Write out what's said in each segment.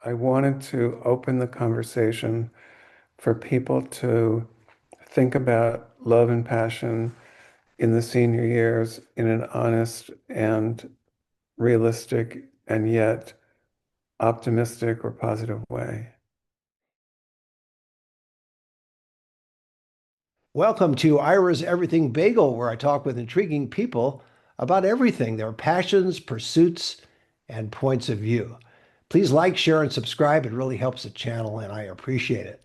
I wanted to open the conversation for people to think about love and passion in the senior years in an honest and realistic and yet optimistic or positive way. Welcome to Ira's Everything Bagel, where I talk with intriguing people about everything, their passions, pursuits, and points of view. Please like, share, and subscribe. It really helps the channel, and I appreciate it.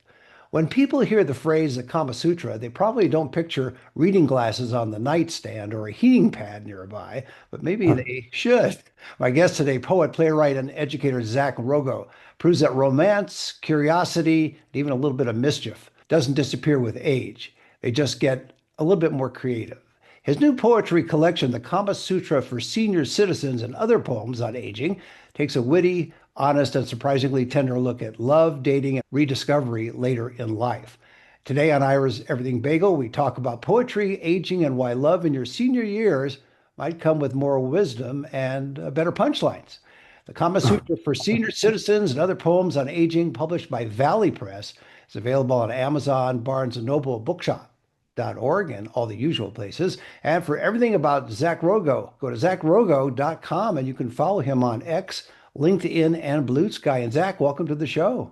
When people hear the phrase the Kama Sutra, they probably don't picture reading glasses on the nightstand or a heating pad nearby, but maybe they should. My guest today, poet, playwright, and educator Zack Rogow, proves that romance, curiosity, and even a little bit of mischief doesn't disappear with age. They just get a little bit more creative. His new poetry collection, The Kama Sutra for Senior Citizens and Other Poems on Aging, takes a witty, honest, and surprisingly tender look at love, dating, and rediscovery later in life. Today on Ira's Everything Bagel, we talk about poetry, aging, and why love in your senior years might come with more wisdom and better punchlines. The Kama Sutra for Senior Citizens and Other Poems on Aging, published by Valley Press, is available on Amazon, Barnes& and Noble, Bookshop.org, and all the usual places. And for everything about Zack Rogow, go to zackrogow.com and you can follow him on X, LinkedIn, and Blue Sky. And Zack, welcome to the show.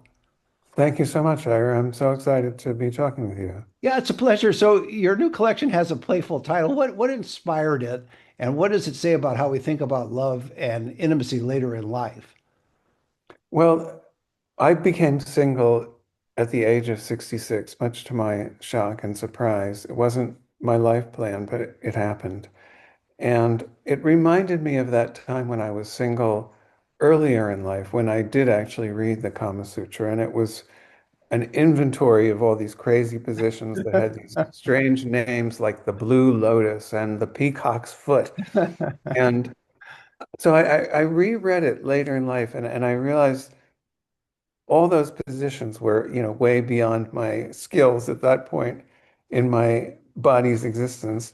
Thank you so much, Ira. I'm so excited to be talking with you. Yeah, it's a pleasure. So your new collection has a playful title. What inspired it, and what does it say about how we think about love and intimacy later in life? Well, I became single at the age of 66, much to my shock and surprise. It wasn't my life plan, but it happened. And it reminded me of that time when I was single earlier in life, when I did actually read the Kama Sutra. And it was an inventory of all these crazy positions that had these strange names like the Blue Lotus and the Peacock's Foot. And so I reread it later in life and I realized all those positions were, way beyond my skills at that point in my body's existence.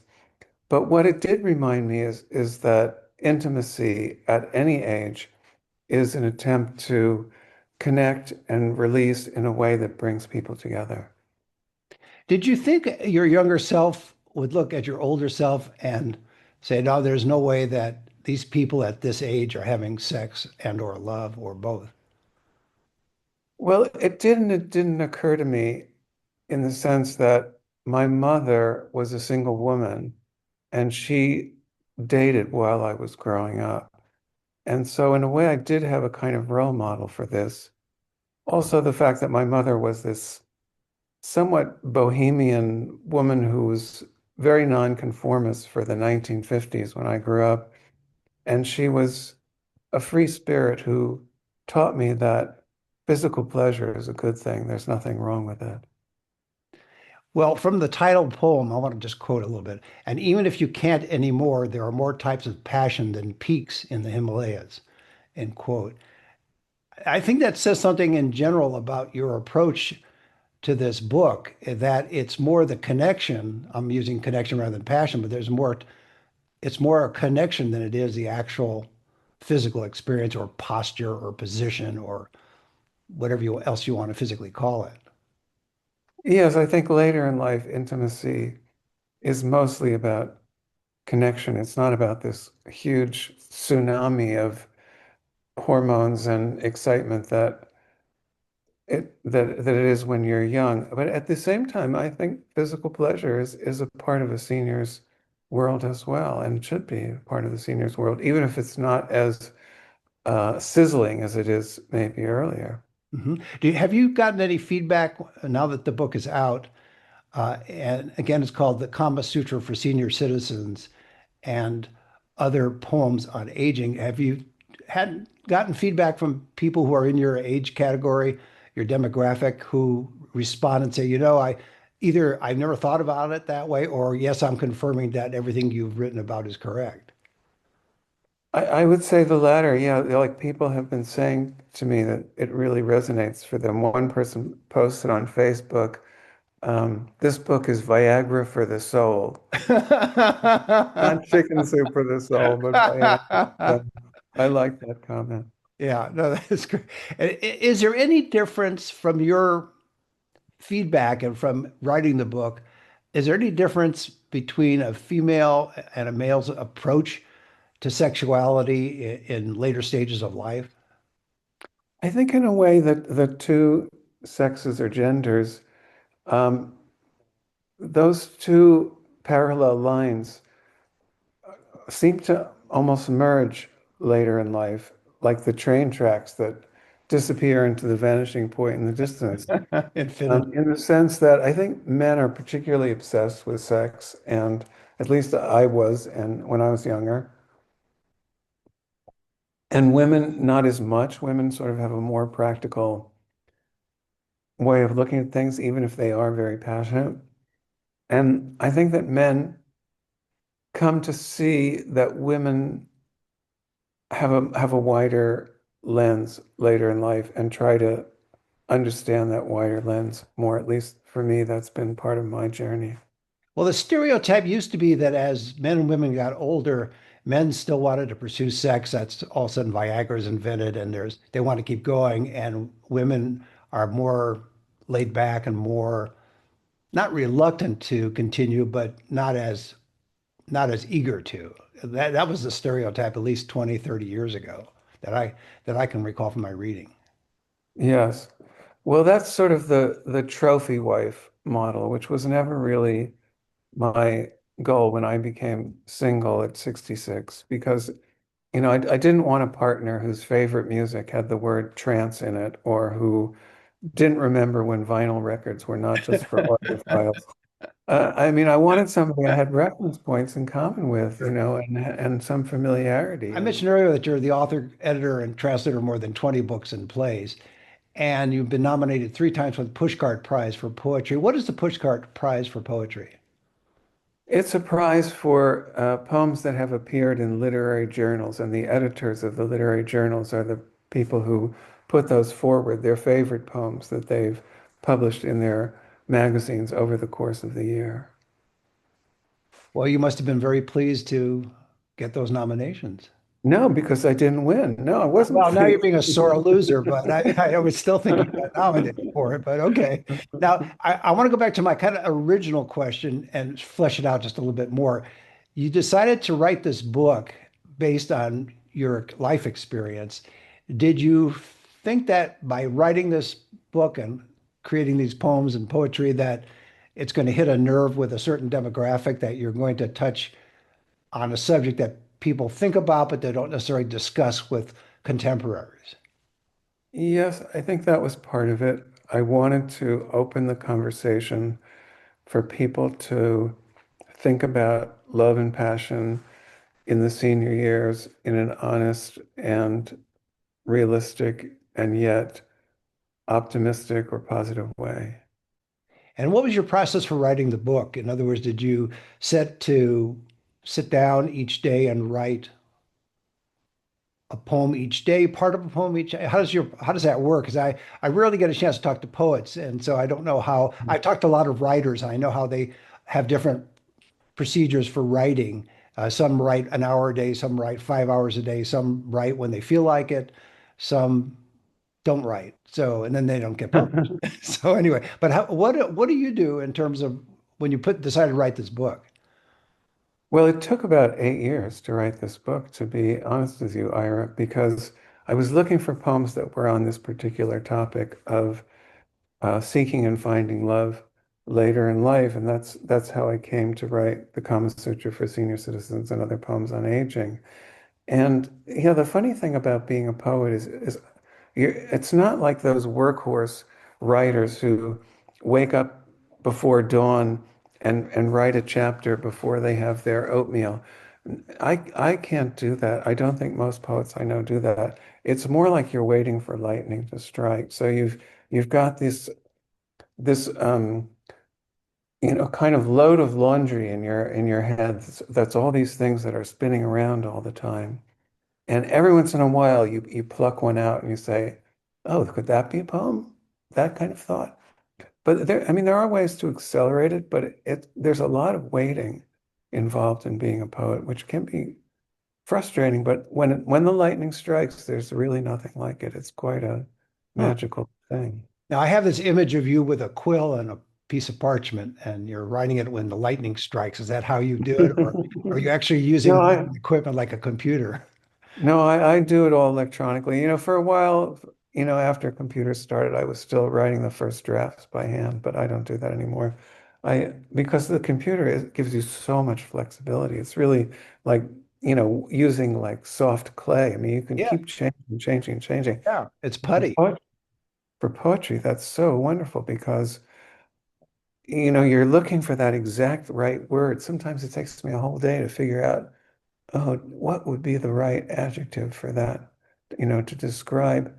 But what it did remind me is that intimacy at any age is an attempt to connect and release in a way that brings people together. Did you think your younger self would look at your older self and say, no, there's no way that these people at this age are having sex and or love or both? Well, it didn't occur to me in the sense that my mother was a single woman and she dated while I was growing up. And so in a way, I did have a kind of role model for this. Also, the fact that my mother was this somewhat bohemian woman who was very nonconformist for the 1950s when I grew up. And she was a free spirit who taught me that physical pleasure is a good thing. There's nothing wrong with it. Well, from the title poem, I want to just quote a little bit. And even if you can't anymore, there are more types of passion than peaks in the Himalayas, end quote. I think that says something in general about your approach to this book, that it's more the connection. I'm using connection rather than passion, but it's more a connection than it is the actual physical experience or posture or position or whatever else you want to physically call it. Yes, I think later in life, intimacy is mostly about connection. It's not about this huge tsunami of hormones and excitement that it is when you're young. But at the same time, I think physical pleasure is a part of a senior's world as well, and should be a part of the senior's world, even if it's not as sizzling as it is maybe earlier. Have you gotten any feedback now that the book is out? And again, it's called The Kama Sutra for Senior Citizens and Other Poems on Aging. Have you had gotten feedback from people who are in your age category, your demographic, who respond and say, either I've never thought about it that way, or yes, I'm confirming that everything you've written about is correct? I would say the latter. Yeah, like people have been saying to me that it really resonates for them. One person posted on Facebook, this book is Viagra for the soul. Not chicken soup for the soul, but Viagra. So I like that comment. Yeah, no, that's great. Is there any difference from your feedback and from writing the book? Is there any difference between a female and a male's approach to sexuality in later stages of life? I think in a way that the two sexes or genders, um, those two parallel lines seem to almost merge later in life, like the train tracks that disappear into the vanishing point in the distance. Infinity. In the sense that I think men are particularly obsessed with sex, and at least I was, and when I was younger, and women not as much. Women sort of have a more practical way of looking at things, even if they are very passionate. And I think that men come to see that women have a wider lens later in life and try to understand that wider lens more. At least for me, that's been part of my journey. Well, the stereotype used to be that as men and women got older, men still wanted to pursue sex. That's all of a sudden Viagra is invented and they want to keep going, and women are more laid back and more not reluctant to continue, but not as eager to. That was the stereotype at least 20, 30 years ago that I can recall from my reading. Yes. Well, that's sort of the trophy wife model, which was never really my goal when I became single at 66, because I didn't want a partner whose favorite music had the word trance in it, or who didn't remember when vinyl records were not just for audiophiles. I mean, I wanted somebody I had reference points in common with, and some familiarity. I And mentioned earlier that you're the author, editor, and translator of more than 20 books and plays, and you've been nominated 3 times for the Pushcart Prize for Poetry. What is the Pushcart Prize for Poetry? it's a prize for poems that have appeared in literary journals, and the editors of the literary journals are the people who put those forward, their favorite poems that they've published in their magazines over the course of the year. Well, you must have been very pleased to get those nominations. No, because I didn't win. No, I wasn't Well, now you're pleased. being a sore loser, but I would still think you got nominated for it. But okay. Now, I want to go back to my kind of original question and flesh it out just a little bit more. You decided to write this book based on your life experience. Did you think that by writing this book and creating these poems and poetry that it's going to hit a nerve with a certain demographic, that you're going to touch on a subject that people think about, but they don't necessarily discuss with contemporaries? Yes, I think that was part of it. I wanted to open the conversation for people to think about love and passion in the senior years in an honest and realistic and yet optimistic or positive way. And what was your process for writing the book? In other words, did you set to sit down each day and write a poem each day, part of a poem each day? How does that work? Because I rarely get a chance to talk to poets, and so I don't know how. I've talked to a lot of writers. I know how they have different procedures for writing. Some write an hour a day, some write 5 hours a day, some write when they feel like it, some don't write. So, and then they don't get published. So anyway, but what do you do in terms of when you decide to write this book? Well, it took about 8 years to write this book, to be honest with you, Ira, because I was looking for poems that were on this particular topic of seeking and finding love later in life, and that's how I came to write the Kama Sutra for senior citizens and other poems on aging. And the funny thing about being a poet is it's not like those workhorse writers who wake up before dawn and write a chapter before they have their oatmeal. I can't do that. I don't think most poets I know do that. It's more like you're waiting for lightning to strike. So you've got this kind of load of laundry in your head. That's all these things that are spinning around all the time. And every once in a while, you pluck one out and you say, "Oh, could that be a poem?" That kind of thought. But I mean, there are ways to accelerate it, but there's a lot of waiting involved in being a poet, which can be frustrating, but when the lightning strikes, there's really nothing like it. It's quite a Huh. magical thing. Now, I have this image of you with a quill and a piece of parchment, and you're writing it when the lightning strikes. Is that how you do it, or are you actually No, using I equipment like a computer? no, I do it all electronically. For a while, after computers started, I was still writing the first drafts by hand, but I don't do that anymore. Because the computer gives you so much flexibility. It's really like, using like soft clay. I mean, you can Yeah, keep changing, changing, changing. yeah, it's For putty. poetry, for poetry, that's so wonderful because, you're looking for that exact right word. Sometimes it takes me a whole day to figure out, oh, what would be the right adjective for that, to describe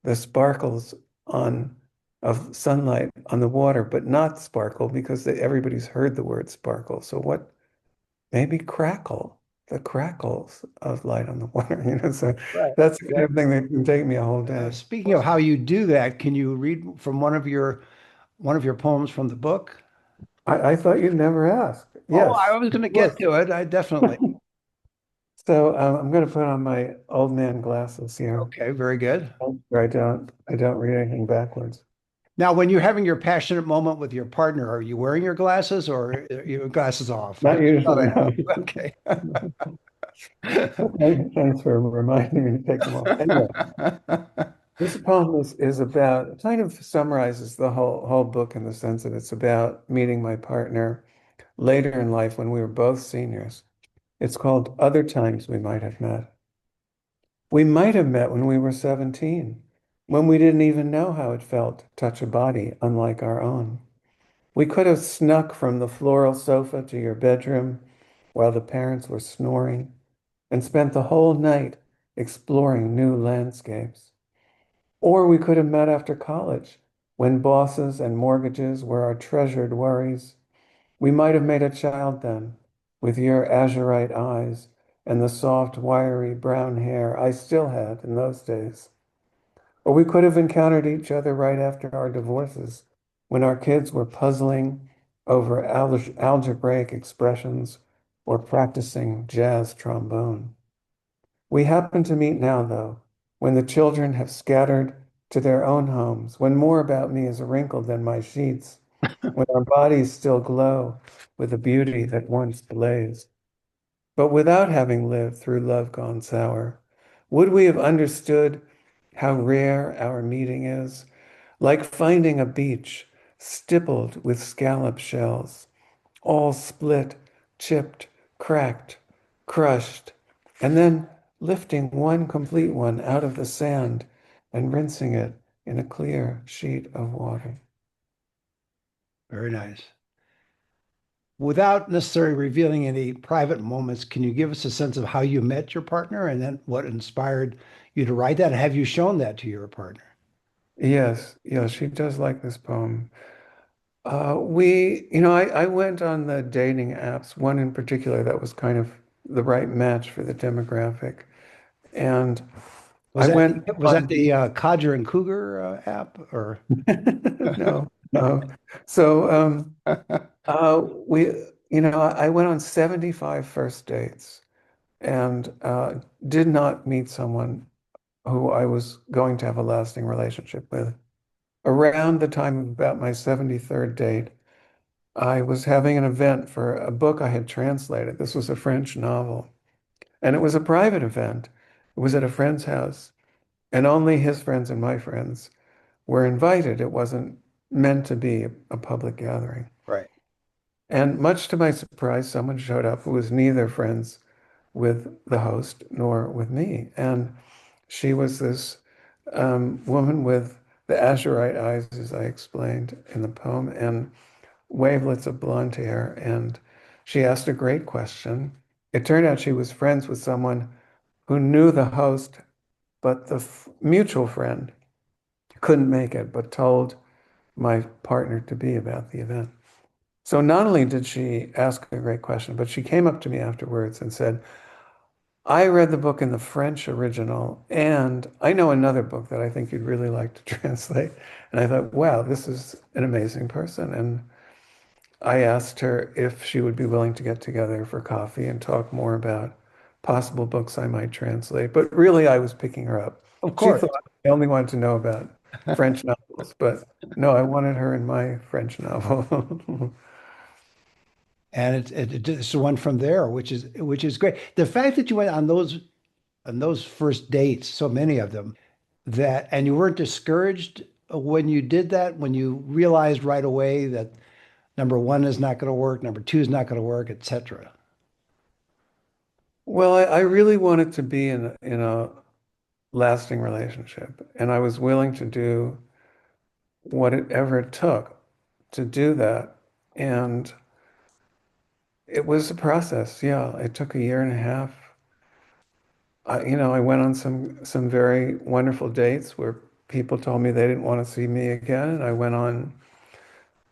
the sparkles on of sunlight on the water, but not sparkle because everybody's heard the word sparkle. So what, maybe crackle, the crackles of light on the water, So Right. that's the kind Exactly. of thing that can take me a whole day. Speaking of how you do that, can you read from one of your poems from the book? I thought you'd never ask. Oh, I Yes, was of going to get course. to it. I definitely. So I'm going to put on my old man glasses here. Okay, very good. I don't read anything backwards. Now, when you're having your passionate moment with your partner, are you wearing your glasses or are your glasses off? I Not thought usually, I no. asked. Okay. Thanks for reminding me to take them off. Anyway, this poem is about, kind of summarizes the whole book in the sense that it's about meeting my partner later in life when we were both seniors. It's called Other Times We Might Have Met. We might have met when we were 17, when we didn't even know how it felt to touch a body unlike our own. We could have snuck from the floral sofa to your bedroom while the parents were snoring and spent the whole night exploring new landscapes. Or we could have met after college when bosses and mortgages were our treasured worries. We might have made a child then with your azurite eyes and the soft, wiry brown hair I still had in those days. Or we could have encountered each other right after our divorces when our kids were puzzling over algebraic expressions or practicing jazz trombone. We happen to meet now, though, when the children have scattered to their own homes, when more about me is wrinkled than my sheets, when our bodies still glow with the beauty that once blazed. But without having lived through love gone sour, would we have understood how rare our meeting is? Like finding a beach stippled with scallop shells, all split, chipped, cracked, crushed, and then lifting one complete one out of the sand and rinsing it in a clear sheet of water. Very nice. Without necessarily revealing any private moments, can you give us a sense of how you met your partner and then what inspired you to write that? And have you shown that to your partner? Yes, yes, she does like this poem. I went on the dating apps, one in particular that was kind of the right match for the demographic. And Was I that went was that on, the Codger and Cougar app or? no, no. So, I went on 75 first dates and did not meet someone who I was going to have a lasting relationship with. Around the time of about my 73rd date, I was having an event for a book I had translated. This was a French novel, and it was a private event. It was at a friend's house, and only his friends and my friends were invited. It wasn't meant to be a public gathering. Right. And much to my surprise, someone showed up who was neither friends with the host nor with me. And she was this woman with the azurite eyes, as I explained in the poem, and wavelets of blonde hair. And she asked a great question. It turned out she was friends with someone who knew the host, but the mutual friend couldn't make it, but told my partner to be about the event. So not only did she ask a great question, but she came up to me afterwards and said, I read the book in the French original, and I know another book that I think you'd really like to translate. And I thought, wow, this is an amazing person. And I asked her if she would be willing to get together for coffee and talk more about possible books I might translate. But really, I was picking her up. Of She course. thought I only wanted to know about French novels, but no, I wanted her in my French novel. And it just went from there, which is great. The fact that you went on those first dates, so many of them, that and you weren't discouraged when you did that, when you realized right away that number one is not going to work, number two is not going to work, etc. Well, I really wanted to be in a lasting relationship, and I was willing to do whatever it took to do that. And it was a process. Yeah, it took a year and a half. I went on some very wonderful dates where people told me they didn't want to see me again, and I went on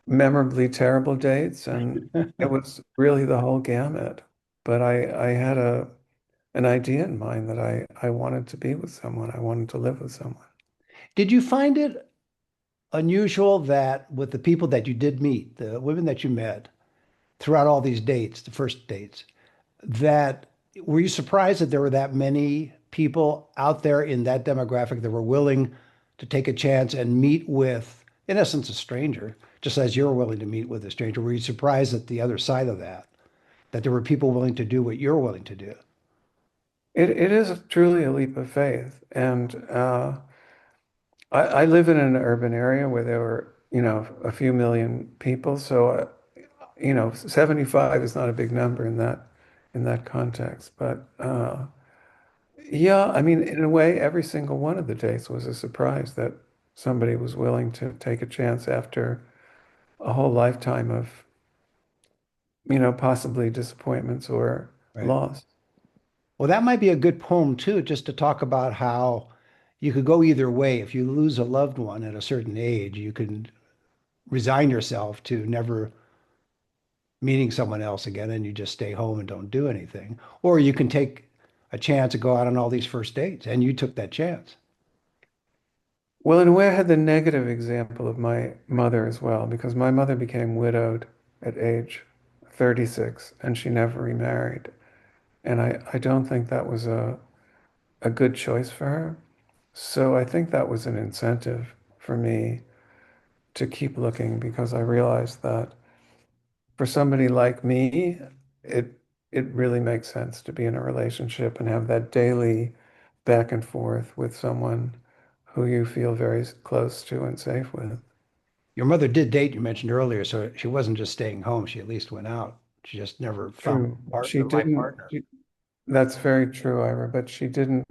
memorably terrible dates, and it was really the whole gamut. But I had an idea in mind that I wanted to be with someone. I wanted to live with someone. Did you find it unusual that with the people that you did meet, the women that you met throughout all these dates, the first dates, that were you surprised that there were that many people out there in that demographic that were willing to take a chance and meet with, in essence, a stranger, just as you're willing to meet with a stranger? Were you surprised at the other side of that, that there were people willing to do what you're willing to do? It is truly a leap of faith, and I live in an urban area where there were, a few million people. So, 75 is not a big number in that context. But yeah, I mean, in a way, every single one of the dates was a surprise that somebody was willing to take a chance after a whole lifetime of, possibly disappointments or Right. loss. Well, that might be a good poem too, just to talk about how you could go either way. If you lose a loved one at a certain age, you can resign yourself to never meeting someone else again and you just stay home and don't do anything. Or you can take a chance to go out on all these first dates, and you took that chance. Well, in a way, I had the negative example of my mother as well, because my mother became widowed at age 36 and she never remarried. And I don't think that was a good choice for her. So I think that was an incentive for me to keep looking because I realized that for somebody like me, it it really makes sense to be in a relationship and have that daily back and forth with someone who you feel very close to and safe with. Your mother did date, you mentioned earlier, so she wasn't just staying home. She at least went out. She just never found True. a partner, life partner. That's very true, Ira, but she didn't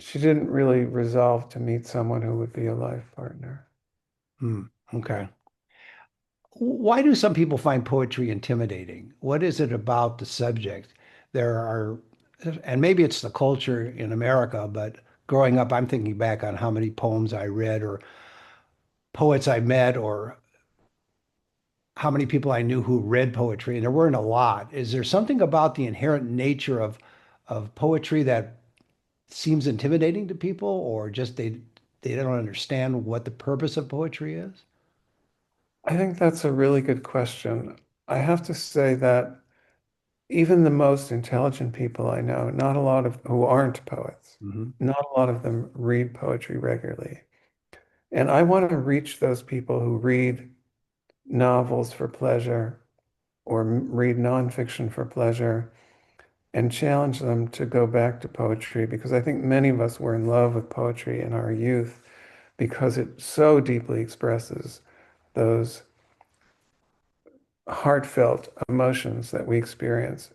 really resolve to meet someone who would be a life partner. Hmm. Okay. Why do some people find poetry intimidating? What is it about the subject? There are, and maybe it's the culture in America, but growing up, I'm thinking back on how many poems I read or poets I met or how many people I knew who read poetry, and there weren't a lot. Is there something about the inherent nature of poetry that seems intimidating to people, or just they don't understand what the purpose of poetry is? I think that's a really good question. I have to say that even the most intelligent people I know, not a lot of who aren't poets, Hmm. not a lot of them read poetry regularly. And I want to reach those people who read novels for pleasure or read nonfiction for pleasure and challenge them to go back to poetry because I think many of us were in love with poetry in our youth because it so deeply expresses those heartfelt emotions that we experience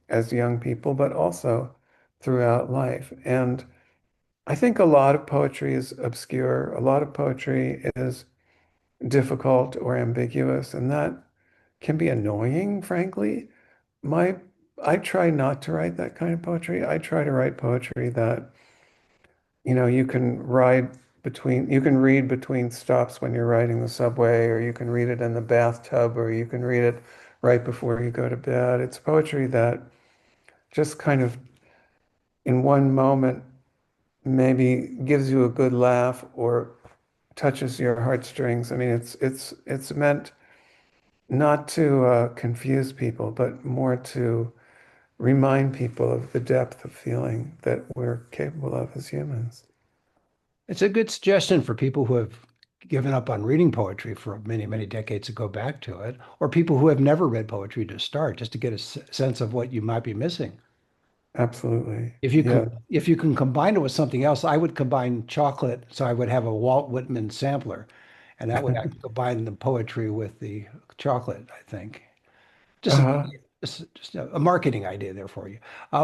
as young people, but also throughout life. And I think a lot of poetry is obscure, a lot of poetry is difficult or ambiguous, and that can be annoying, frankly. My I try not to write that kind of poetry. I try to write poetry that, you can read between stops when you're riding the subway, or you can read it in the bathtub, or you can read it right before you go to bed. It's poetry that just kind of in one moment maybe gives you a good laugh or touches your heartstrings. I mean, it's meant not to confuse people, but more to remind people of the depth of feeling that we're capable of as humans. It's a good suggestion for people who have given up on reading poetry for many, many decades to go back to it, or people who have never read poetry to start, just to get a sense of what you might be missing. Absolutely. If Yeah. if you can combine it with something else, I would combine chocolate, so I would have a Walt Whitman sampler, and that would I could combine the poetry with the chocolate, I think. Just Uh-huh. just a marketing idea there for you.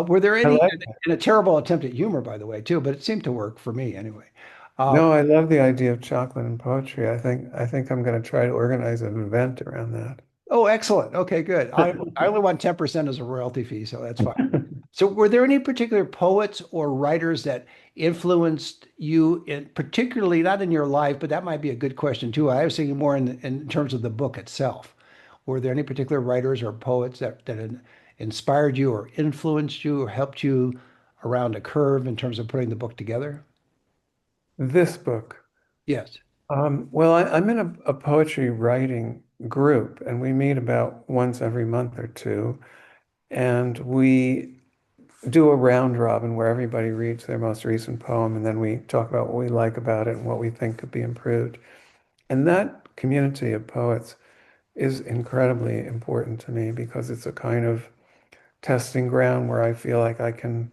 Were there I any, like and a terrible attempt at humor, by the way, too, but it seemed to work for me anyway. Uh, No, I love the idea of chocolate and poetry. I think I'm going to try to organize an event around that. oh, excellent. Okay, good. I only want 10% as a royalty fee, so that's fine. So, were there any particular poets or writers that influenced you, particularly not in your life, but that might be a good question too. I was thinking more in terms of the book itself. Were there any particular writers or poets that inspired you or influenced you or helped you around a curve in terms of putting the book together? This book. Yes. Well, I'm in a poetry writing group, and we meet about once every month or two, and we do a round robin where everybody reads their most recent poem, and then we talk about what we like about it and what we think could be improved. And that community of poets is incredibly important to me because it's a kind of testing ground where I feel like I can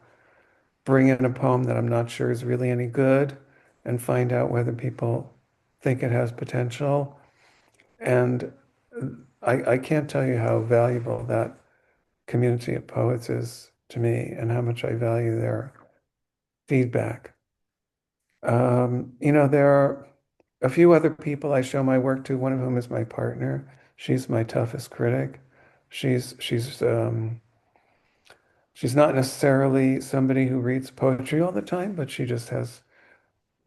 bring in a poem that I'm not sure is really any good and find out whether people think it has potential. And I can't tell you how valuable that community of poets is to me and how much I value their feedback. There are a few other people I show my work to, one of whom is my partner. She's my toughest critic. She's not necessarily somebody who reads poetry all the time, but she just has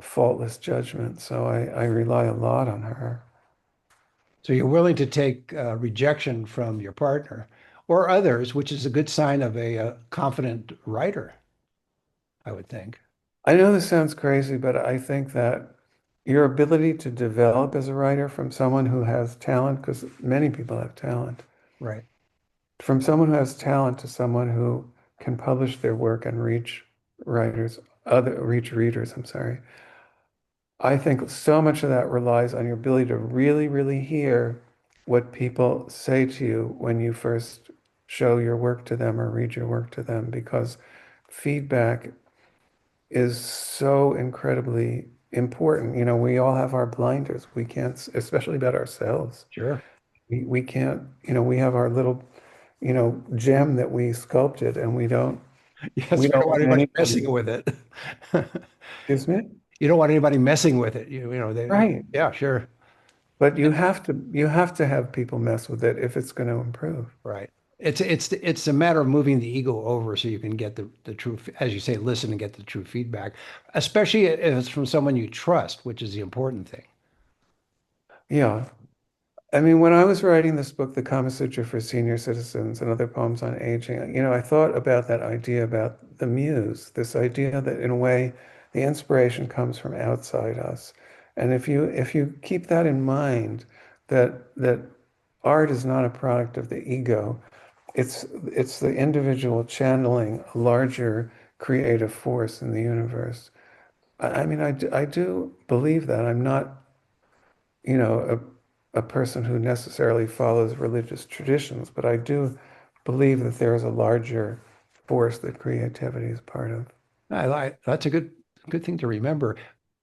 faultless judgment. So I rely a lot on her. So you're willing to take rejection from your partner or others, which is a good sign of a confident writer, I would think. I know this sounds crazy, but I think that your ability to develop as a writer from someone who has talent, because many people have talent, Right. from someone who has talent to someone who can publish their work and reach readers, I'm sorry. I think so much of that relies on your ability to really, really hear what people say to you when you first show your work to them or read your work to them, because feedback is so incredibly important. We all have our blinders. We can't, especially about ourselves. Sure. We can't, we have our little, gem that we sculpted and we Yes, we don't don't want want anybody anybody, messing with it. excuse me? You don't want anybody messing with it. Right. Yeah, sure. But you have to have people mess with it if it's going to improve. Right. It's a matter of moving the ego over so you can get the true, as you say, listen and get the true feedback, especially if it's from someone you trust, which is the important thing. Yeah. I mean, when I was writing this book, The Kama Sutra for Senior Citizens and other poems on aging, I thought about that idea about the muse, this idea that in a way the inspiration comes from outside us. And if you keep that in mind, that art is not a product of the ego, it's the individual channeling a larger creative force in the universe. I mean, I do believe that. I'm not a person who necessarily follows religious traditions, but I do believe that there is a larger force that creativity is part of. That's a good thing to remember.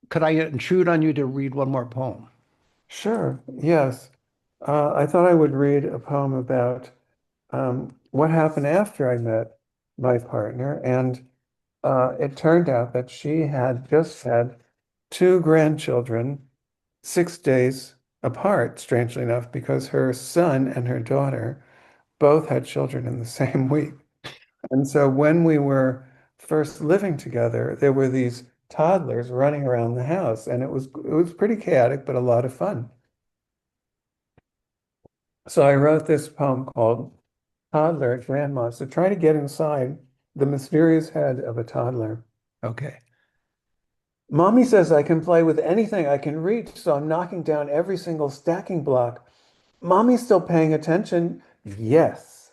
Could I intrude on you to read one more poem? Sure, yes. I thought I would read a poem about what happened after I met my partner, and it turned out that she had just had two grandchildren 6 days apart, strangely enough, because her son and her daughter both had children in the same week. And so when we were first living together, there were these toddlers running around the house, and it was pretty chaotic, but a lot of fun. So I wrote this poem called Toddler at Grandma's to try to get inside the mysterious head of a toddler. Okay. Mommy says I can play with anything I can reach, so I'm knocking down every single stacking block. Mommy's still paying attention. Yes.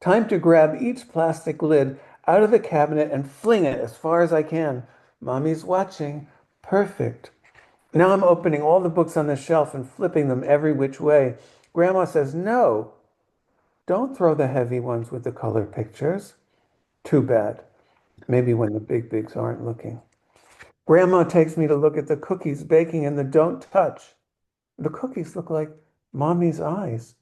Time to grab each plastic lid out of the cabinet and fling it as far as I can. Mommy's watching. Perfect. Now I'm opening all the books on the shelf and flipping them every which way. Grandma says, no, don't throw the heavy ones with the color pictures. Too bad. Maybe when the big bigs aren't looking. Grandma takes me to look at the cookies baking in the don't touch. The cookies look like mommy's eyes.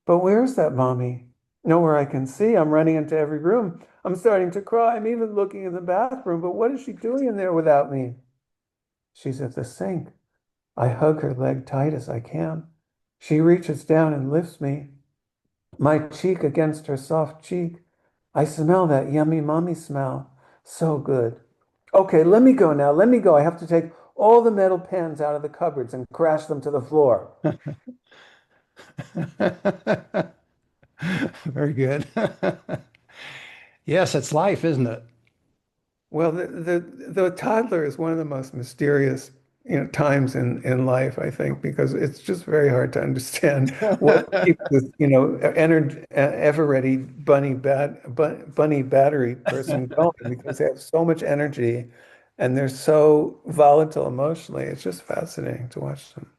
But where's that mommy? Nowhere I can see. I'm running into every room. I'm starting to cry. I'm even looking in the bathroom. But what is she doing in there without me? She's at the sink. I hug her leg tight as I can. She reaches down and lifts me, my cheek against her soft cheek. I smell that yummy mommy smell. So good. Okay, let me go now. Let me go. I have to take all the metal pans out of the cupboards and crash them to the floor. Very good. Yes, it's life, isn't it? Well, the toddler is one of the most mysterious, times in life, I think, because it's just very hard to understand what keeps this, energy, ever-ready bunny battery person going because they have so much energy and they're so volatile emotionally. It's just fascinating to watch them.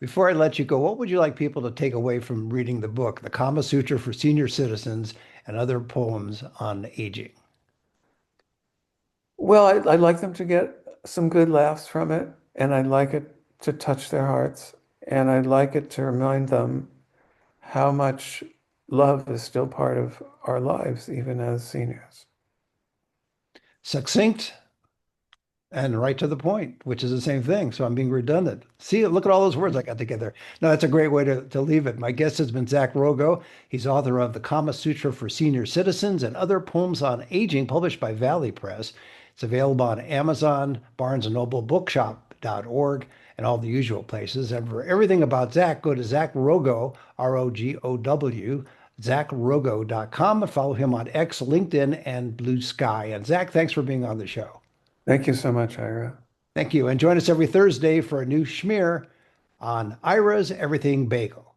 Before I let you go, what would you like people to take away from reading the book, The Kama Sutra for Senior Citizens and Other Poems on Aging? Well, I'd like them to get some good laughs from it, and I'd like it to touch their hearts, and I'd like it to remind them how much love is still part of our lives, even as seniors. Succinct and right to the point, which is the same thing. So I'm being redundant. See, look at all those words I got together. No, that's a great way to leave it. My guest has been Zack Rogow. He's author of The Kama Sutra for Senior Citizens and Other Poems on Aging, published by Valley Press. It's available on Amazon, Barnes& Noble, Bookshop.org, and all the usual places. And for everything about Zack, go to Zack Rogow, Rogow, ZackRogow.com, and follow him on X, LinkedIn, and Blue Sky. And Zack, thanks for being on the show. Thank you so much, Ira. Thank you. And join us every Thursday for a new schmear on Ira's Everything Bagel.